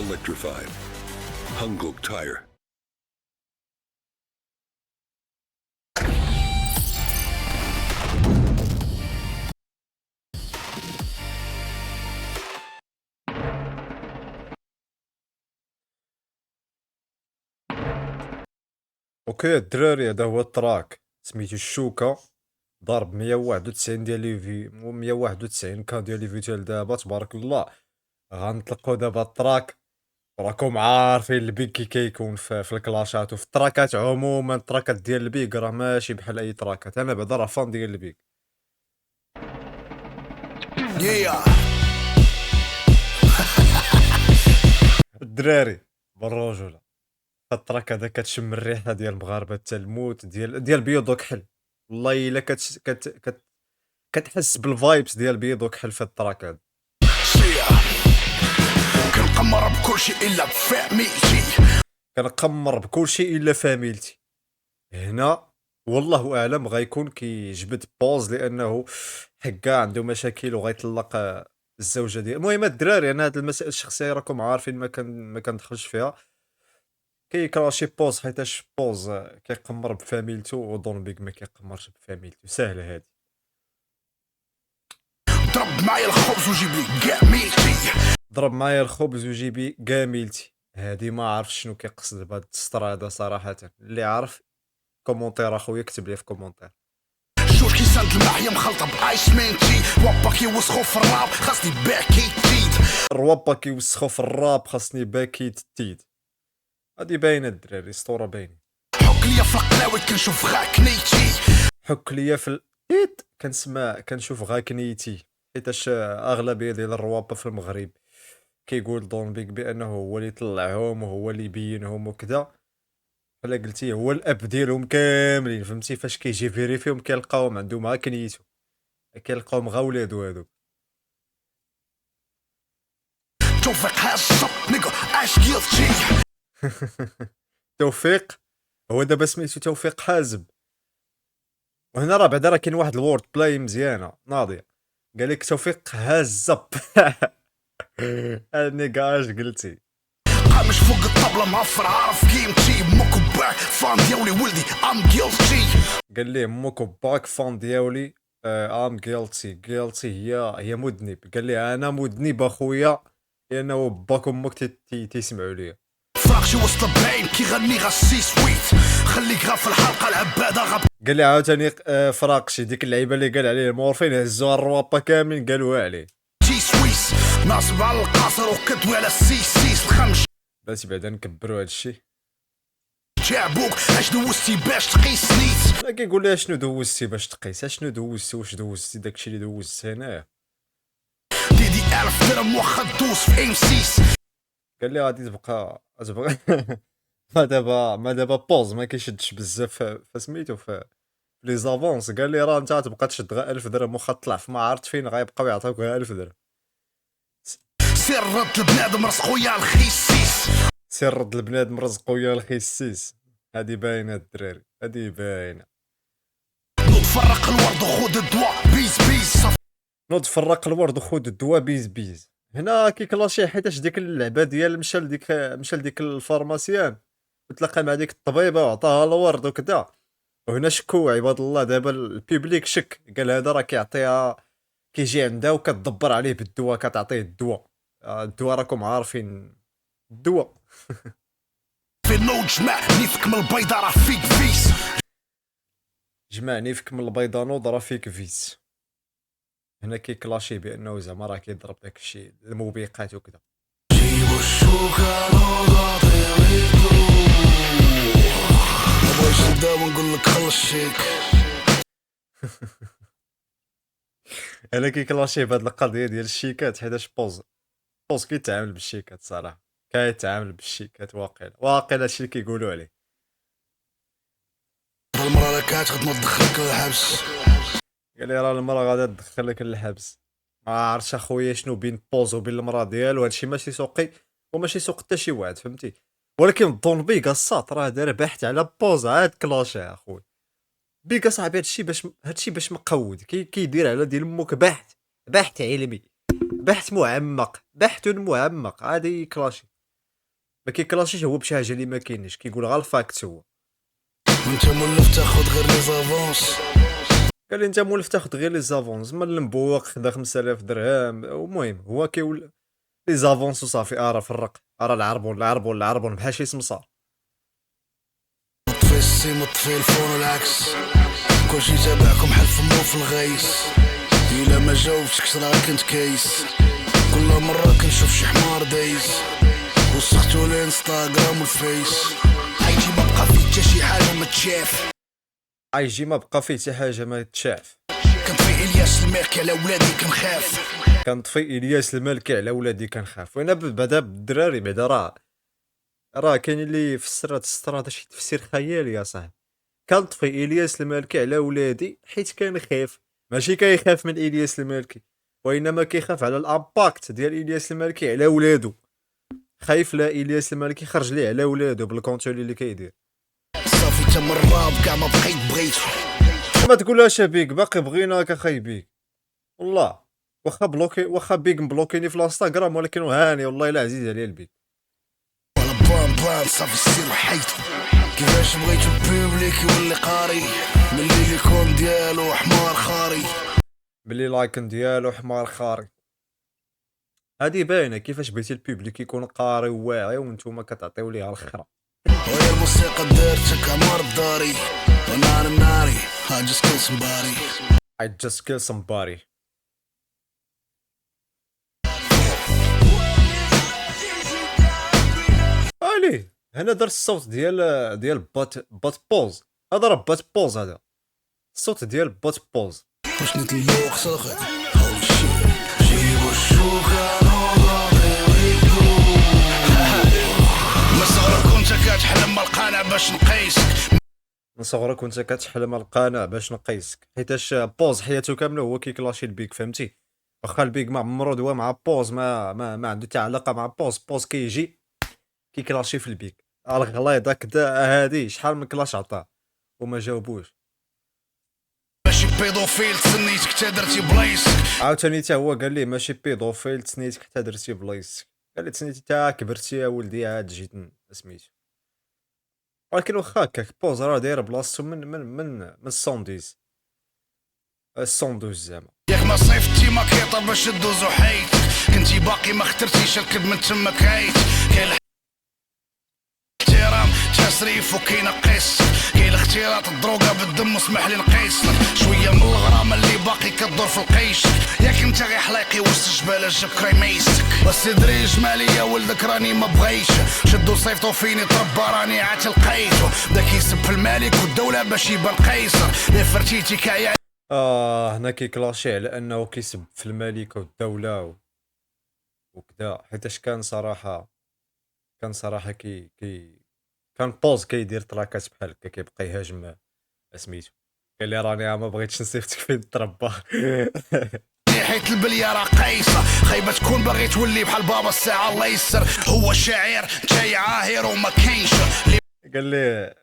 Electrified. Hanguk Tire. اوكي الدراري، هذا هو التراك سميتو الشوكة، ضارب 191 ديال لي في 191 كا ديال لي فيتال دابا تبارك الله. غنطلقوا دابا التراك، راكم عارفين البيك كي كيكون في الكلاشات وفي التراكات عموما. التراكات ديال البيك راه ماشي بحال اي تراكات، انا بعدا راه فان ديال البيك. الدراري بالرجوله، التراك هذا كتشم الريحه ديال المغاربه حتى الموت ديال بيض وكحل. والله الا كتحس بالفايبس ديال بيض وكحل في التراك هذا. كنقمر بكل شيء الا بفاميلتي، كنقمر بكل شيء الا فاميلتي. هنا والله اعلم غيكون كيجبد بوز لانه حكا عنده مشاكل وغيطلق الزوجه ديال. المهم الدراري، انا هاد المسائل الشخصيه راكم عارفين ما كندخلش فيها. كيكراشي بوز حيتاش بوز كيقمر بفاميلتو ودون بيك ما كيقمرش بفاميلتو. سهله هادي. ضرب معايا الخبز وجيب لي كاميلتي، ضرب معايا الخبز وجيبي كاميلتي. هادي ما عرفت شنو كيقصد بهاد السطر هذا صراحه. اللي عارف كومونتير اخويا كتب لي في كومونتير. جوج كيساند الماء مخلطه بايس مينتي، وابا كيوسخو في الراب خاصني باكي تيد، الروابا كيوسخو في الراب خاصني باكي تيد. هادي باينه الدراري، اسطوره باينه. حك ليا في القلاوي كنشوف غاك نيتي، حك ليا في كنشوف غاك نيتي. حيتاش اغلبيه ديال الروابا في المغرب كيقول دون بيك بانه هو اللي طلعهم وهو اللي يبينهم وكذا. بحال قلتي هو الاب ديالهم كاملين، فهمتي؟ فاش كيجي فيريفيهم كيلقاوهم عندهم غا كنيتو، كيلقاوهم غا ولادو هادوك. توفيق هالصب نيجا اش جيلتي، توفيق، هو دابا سميتو توفيق حازم. وهنا راه بعدا راه كاين واحد الوورد بلاي مزيانه ناضيه، قال لك توفيق هازب. النيكا اش قلتي؟ قامش فوق الطبله معفر عارف قيمتي، موكو باك فان ديالي ولدي ام جيلتي، قال ليه موكو باك فان ديالي ام جيلتي هي مذنب. قال لي انا مذنب اخويا لانه باك وامك تيسمعوا ليا. فراقشي وسط البلاين كيغني غسي سويت، خليك غا في الحلقه العباده غا قال لي عاوتاني فراقشي ديك اللعيبه اللي قال عليه المورفين هزوها الروابا كاملين قالوها عليه. تي سويس، ناصب على القاصر وكدوي على السيسيس الخمش بلاتي بعدا نكبروا هادشي. تعبوك اش دوزتي باش تقيس نيت، لا كيقول لها شنو دوزتي باش تقيس؟ شنو دوزتي؟ واش دوزتي داكشي اللي دوزت هنايا؟ ديدي 1000 درهم واخا دوز في ام سيس، قال لي غادي تبقى ما دابا بوز ما كيشدش بزاف فسميتو في لي زافونس. قال لي راه انت غتبقى تشد غير 1000 درهم واخا تطلع في ما عرفت فين غيبقاو يعطيوك غير 1000 درهم. سير رد البنادم رزقو يا الخيسيس، سير رد البنادم رزقو يا الخيسيس. هادي باينه الدراري، هادي باينه. نوض فرق الورد وخود الدواء بيز بيز، نوض فرق الورد وخود الدواء بيز. هنا كيكلاشي حيتاش ديك اللعبه ديال مشى لديك الفارماسيان وتلاقى مع ديك الطبيبه وعطاها الورد وكذا. وهنا شكو عباد الله، دابا البيبليك شك، قال هذا راه كيعطيها كيجي عندها وكتدبر عليه بالدواء، كتعطيه الدواء. الدواء راكم عارفين الدواء. في النوج جمع نيفك من البيضه راه فيك فيس، جمعني فيك من البيضه نوض راه فيك فيس. هنا كيكلاشي بانه زعما راه كيضرب داك الشيء الموبقات وكذا. جيبوا الشوكه نوضه بغيتش نبدا ونقول لك خلص شيك، انا كيكلاشي بهاد القضيه ديال الشيكات حيتاش بوز كيتعامل بالشيكات صراحه، كيتعامل بالشيكات. واقيلا هادشي اللي كيقولوا عليه. المراه لا كانت غتنوض تدخلك للحبس، قال لي راه المراه غادا تدخلك للحبس. ما عرفتش اخويا شنو بين بوز وبين المراه ديالو. هادشي ماشي سوقي وماشي سوق حتى شي واحد، فهمتي؟ ولكن الظن بيك الساط راه دار بحث على بوز عاد كلاشي اخويا. بيك صاحبي هادشي باش مقود كيدير على ديال امك بحث علمي، بحث معمق، بحث معمق عادي كلاشي. ما كيكلاشيش هو بشي حاجه اللي ما كاينش، كيقول غير الفاكت هو. وانت مولف تاخد غير لي زافونس. قال لي انت مولف تاخد غير لي زافونس، من المبوق خدا 5000 درهم، المهم هو كيولي لي زافونس وصافي. ارا فرق، ارا العربون بحال شي سمسار. طفي السيم وطفي الفون والعكس، كلشي تابعكم حل فمو في الغيس. الا ما جاوبتكش راه كنت كايس، كل مرة كنشوف شي حمار دايز، وسختو الانستغرام والفيس. عايجي ما بقى فيه حتى شي حاجة ما تشاف. عايجي ما بقى فيه حتى حاجه ما تشاف. كنطفي الياس الماركي على ولادي كنخاف. كنطفي الياس المالكي على ولادي كنخاف. وانا بعدا بالدراري بعدا راه كاين اللي يفسر هاد السطر هذا شي تفسير خيالي يا صاحبي. كنطفي الياس المالكي على ولادي حيت كنخاف، ماشي كيخاف من الياس المالكي، وانما كيخاف على الامباكت ديال الياس المالكي على ولادو. خايف لا الياس المالكي خرج ليه على ولادو بالكونتوني اللي كيدير. صافي تم الراب كاع ما بقيت بغيتو. ما تقولهاش بيك، باقي بغيناك اخاي بيك والله. واخا بلوكي، واخا بيك مبلوكيني في الانستغرام، ولكن هاني والله الا عزيز عليا البيك. ولا بان صافي السير وحيتو. كيفاش بغيتو البوبليك يولي قاري، ملي ليكون ديالو حمار خاري. بلي لايكن ديالو حمار خاري. هادي باينه كيفاش بغيتي البوبليك يكون قاري وواعي وانتوما كتعطيو ليه الخرا. وهي الموسيقى دارتك عمار الداري، ونار ناري I just kill somebody. I just kill somebody. الي هنا دار الصوت ديال بات بوز. هذا راه بات بوز، هذا الصوت ديال بات بوز. واش نتلوق صاخي هولي شيت جيبو الشوكة نوضو. من صغرك كنت كتحلم القناع باش نقيسك. من صغرك وانت كتحلم القناع باش نقيسك، حيتاش بوز حياته كامله هو كيكلاشي البيك، فهمتي؟ واخا البيك ما عمرو دوا مع بوز، ما عنده حتى علاقه مع بوز كيجي كيكلاشي في البيك. الغليظه كدا هادي شحال من كلاش عطاه وما جاوبوش. ماشي بيدوفيل تسنيتك حتى درتي بلايصك. عاوتاني حتى هو قال ليه ماشي بيدوفيل تسنيتك حتى درتي بلايصك. قال لي تسنيتي حتى كبرتي يا ولدي عاد جيت سميتو. ولكن واخا هكاك بوز راه داير بلاصتو من السونديز، السوندوز زعما. ياك ما صيفتي ما كيطر باش دوزو حيتك، كنتي باقي ما اخترتيش الكذب من تما كايت. كاين الاحترام تسريف وكاين قيس، كاين الاختلاط الدروغه بالدم واسمح لي نقيسك شويه من الغرام اللي باقي كدور في القيش. ياك انت غير حلايقي وسط جبال جاب كريميسك، بس دري جماليه ولدك راني ما بغيش. شدو صيفطو فيني تربى راني عاد لقيتو، بدا كيسب في الملك والدوله باش يبان قيصر. اللي فرتيتي كاع هنا كيكلاشي على انه كيسب في الملكه والدوله وكذا، حيتاش كان صراحه كان بوز كيدير تراكات بحال هكا كيبقى يهاجم سميتو. قال لي راني ما بغيتش نصيفطك فين تربى. حيت البليه راه قايصه، خايبه تكون باغي تولي بحال بابا الساعه الله يسر. هو شاعر جاي عاهر وما كاينش. قال لي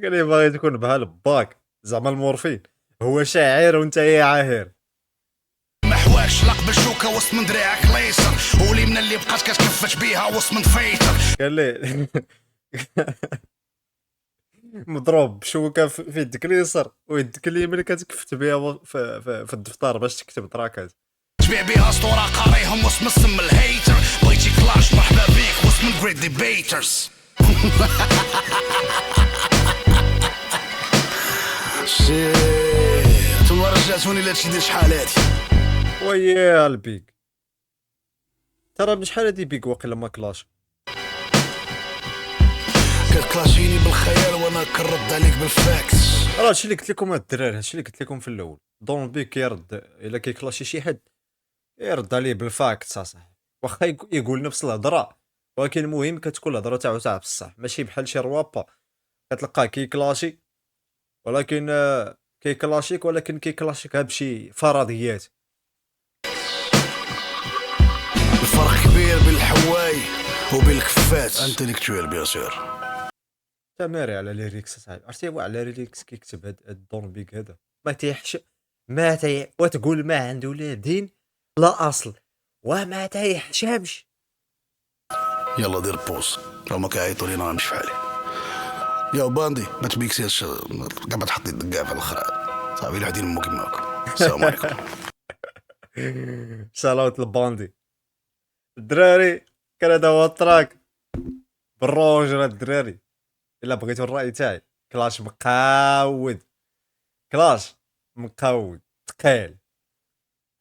قال لي باغي تكون بحال باك زعما المورفين، هو شاعر وانت يا عاهر. ما حواكش لق بالشوكه وسط من دراعك ليسر، ولي من اللي بقات كتكفت بيها وسط من فيتر. قال لي مضروب بشوكه في يدك اليسر ويدك اليمين كتكفت بها في الدفتر باش تكتب تراكات. تبيع بيها اسطوره قاريهم وسط من السم الهيتر. بغيتي كلاش مرحبا بيك وسط من جريد ديبيترز. شيت انتوما رجعتوني لهادشي ديال شحالاتي. ويا البيك ترى بشحال هادي بيك واقيلا ما كلاش. كتكلاشيني بالخيال وانا كنرد عليك بالفاكس. راه هادشي اللي قلت لكم الدراري، هادشي اللي قلت لكم في الاول. دون بيك يرد الا كيكلاشي شي حد يرد عليه بالفاكت اصاحبي، واخا يقول نفس الهضره، ولكن المهم كتكون الهضره تاعو تاع بصح، ماشي بحال شي روابا كتلقاه كيكلاشي ولكن كيكلاشيك ولكن كيكلاشيك بشي فرضيات. الفرق كبير بين الحواي وبين الكفات. انتليكتويل بيان سور. تماري على ليريكس صاحبي، عرفتي هو على ليريكس كيكتب هاد الدون بيك هذا ما وتقول ما عنده لا دين لا اصل وما تيحشمش. يلا دير بوز لو ما كيعيطوا لينا غنمشي في حالي. يا باندي ما تبيكسيش كاع ما تحط يدك كاع في الاخر صافي لا عادين مو كيما هاك. السلام عليكم. شالاوت الباندي الدراري. كان هذا هو التراك بالروج راه الدراري. الا بغيتو الراي تاعي كلاش مقاود، كلاش مقاود ثقيل،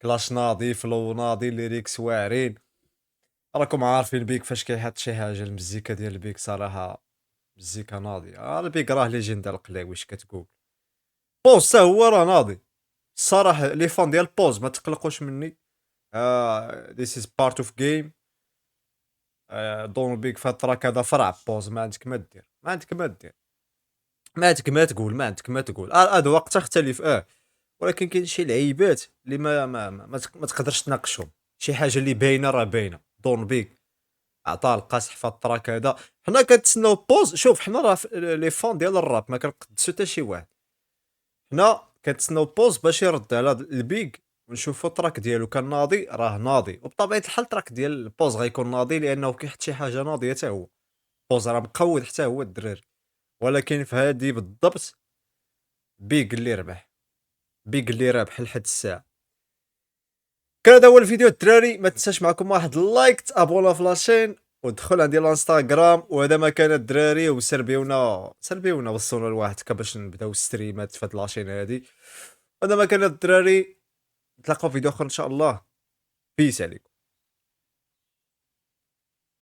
كلاش ناضي فلو ناضي ليريكس واعرين. راكم عارفين بيك فاش كيحط شي حاجه المزيكا ديال بيك صراحه مزيكا ناضيه. البيك راه ليجند القلاوي واش كتقول. بوز حتى هو راه ناضي الصراحه. لي فان ديال بوز ما تقلقوش مني. this is part of game. دون بيك في التراك هذا فرع بوز. ما عندك ما دير، ما عندك ما دير، ما عندك ما تقول، ما عندك ما تقول. هذا وقت تختلف ولكن كاين شي لعيبات اللي ما تقدرش تناقشهم. شي حاجه اللي باينه راه باينه. دون بيك عطاه القاصح في التراك هذا. حنا كنتسناو بوز. شوف حنا راه لي فان ديال الراب ما كنقدسو حتى شي واحد. حنا كنتسناو بوز باش يرد على البيك ونشوفو التراك ديالو كان ناضي راه ناضي. وبطبيعه الحال التراك ديال البوز غيكون ناضي لانه كيحط شي حاجه ناضيه حتى هو. بوز راه مقود حتى هو الدراري. ولكن في هادي بالضبط بيك اللي ربح، بيك اللي رابح لحد الساعه. كان هذا هو الفيديو الدراري. ما تنساش معكم واحد اللايك، تابونا في لاشين ودخل عندي الانستغرام. وهذا ما كان الدراري. وسربيونا وصلونا لواحد باش نبداو ستريمات في هاد لاشين هادي. هذا ما كان الدراري. نتلاقاو في فيديو اخر ان شاء الله. بيس عليكم.